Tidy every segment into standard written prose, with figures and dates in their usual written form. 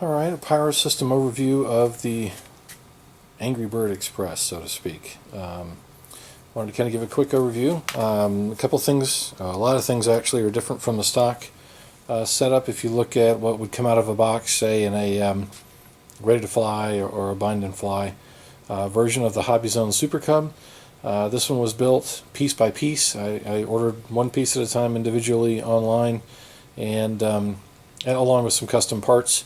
Alright, a power system overview of the Angry Bird Express, so to speak. Wanted to kind of give a quick overview. A couple things, a lot of things actually are different from the stock setup. If you look at what would come out of a box, say in a ready to fly or a bind and fly version of the Hobbyzone Super Cub, this one was built piece by piece. I ordered one piece at a time individually online, and along with some custom parts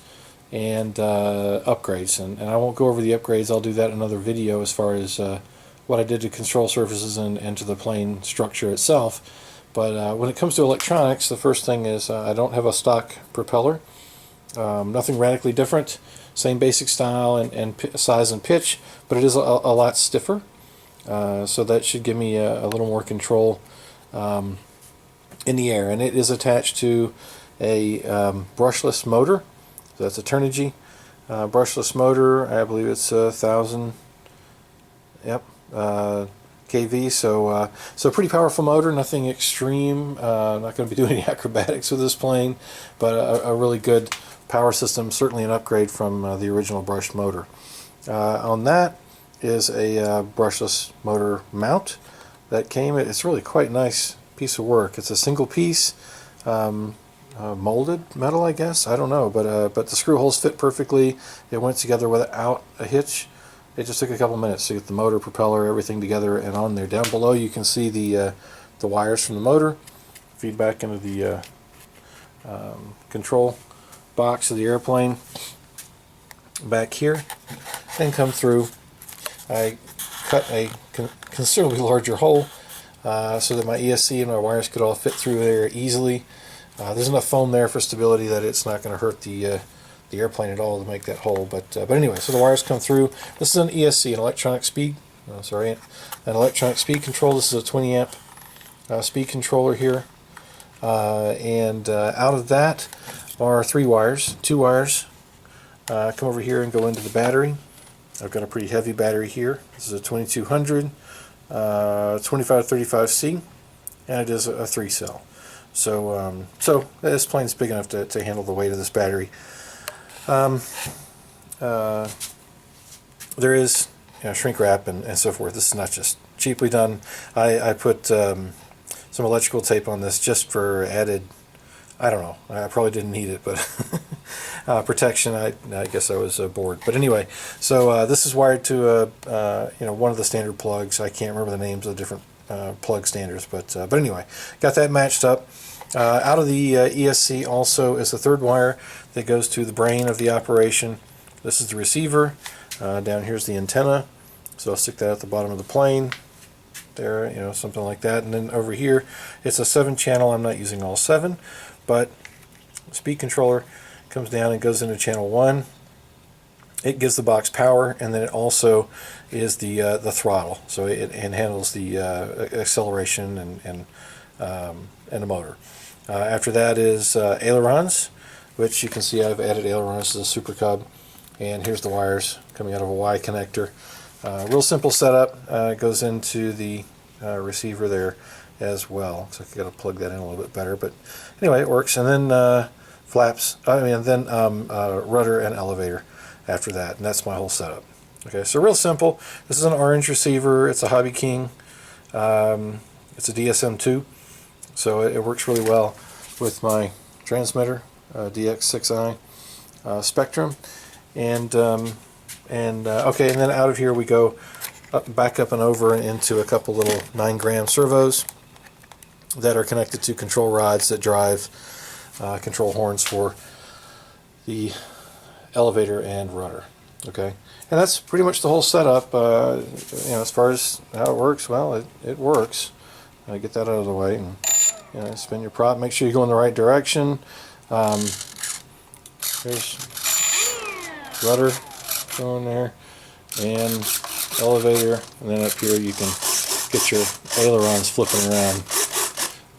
and upgrades. And I won't go over the upgrades. I'll do that in another video as far as what I did to control surfaces and to the plane structure itself. But when it comes to electronics, the first thing is I don't have a stock propeller. Nothing radically different. Same basic style and size and pitch, but it is a lot stiffer. So that should give me a little more control in the air. And it is attached to a brushless motor. So that's a Turnigy brushless motor. I believe it's 1,000. Yep. kV. So pretty powerful motor. Nothing extreme. Not going to be doing any acrobatics with this plane, but a really good power system. Certainly an upgrade from the original brushed motor. On that is a brushless motor mount that came. It's really quite a nice piece of work. It's a single piece. Molded metal, I guess. I don't know, but the screw holes fit perfectly. It went together without a hitch. It just took a couple minutes to get the motor, propeller, everything together and on there. Down below, you can see the wires from the motor feed back into the control box of the airplane back here, and come through. I cut a considerably larger hole so that my ESC and my wires could all fit through there easily. There's enough foam there for stability that it's not going to hurt the airplane at all to make that hole. But anyway, so the wires come through. This is an ESC, an electronic speed. An electronic speed control. This is a 20 amp speed controller here, and out of that are three wires. Two wires come over here and go into the battery. I've got a pretty heavy battery here. This is a 2200 2535C, and it is a 3-cell. So this plane's big enough to handle the weight of this battery. There is shrink wrap and so forth. This is not just cheaply done. I put some electrical tape on this just for added, I don't know, I probably didn't need it, but protection. I guess I was bored. But anyway, so this is wired to one of the standard plugs. I can't remember the names of the different plug standards, but anyway, got that matched up. Out of the ESC also is the third wire that goes to the brain of the operation. This is the receiver. Down here's the antenna. So I'll stick that at the bottom of the plane. There, something like that. And then over here, it's a 7-channel. I'm not using all 7, but the speed controller comes down and goes into channel 1. It gives the box power, and then it also is the throttle. So it handles the acceleration and the motor. After that is ailerons, which you can see I've added ailerons to the Super Cub, and here's the wires coming out of a Y connector. Real simple setup. It goes into the receiver there as well. So I got to plug that in a little bit better, but anyway, it works. And then rudder and elevator after that, and that's my whole setup. Okay, so real simple. This is an orange receiver. It's a Hobby King. It's a DSM2. So it works really well with my transmitter, DX6i Spectrum, and then out of here we go back up and over and into a couple little 9-gram servos that are connected to control rods that drive control horns for the elevator and rudder. Okay, and that's pretty much the whole setup. As far as how it works, well, it works. I get that out of the way and. Spin your prop. Make sure you go in the right direction. There's rudder going there, and elevator, and then up here you can get your ailerons flipping around,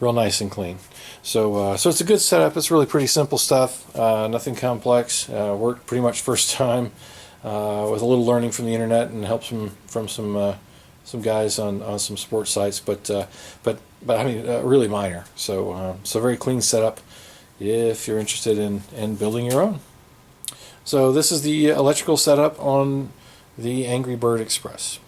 real nice and clean. So it's a good setup. It's really pretty simple stuff. Nothing complex. Worked pretty much first time with a little learning from the internet and help from some guys on some sports sites, but I mean really minor. So very clean setup if you're interested in building your own. So this is the electrical setup on the Angry Bird Express.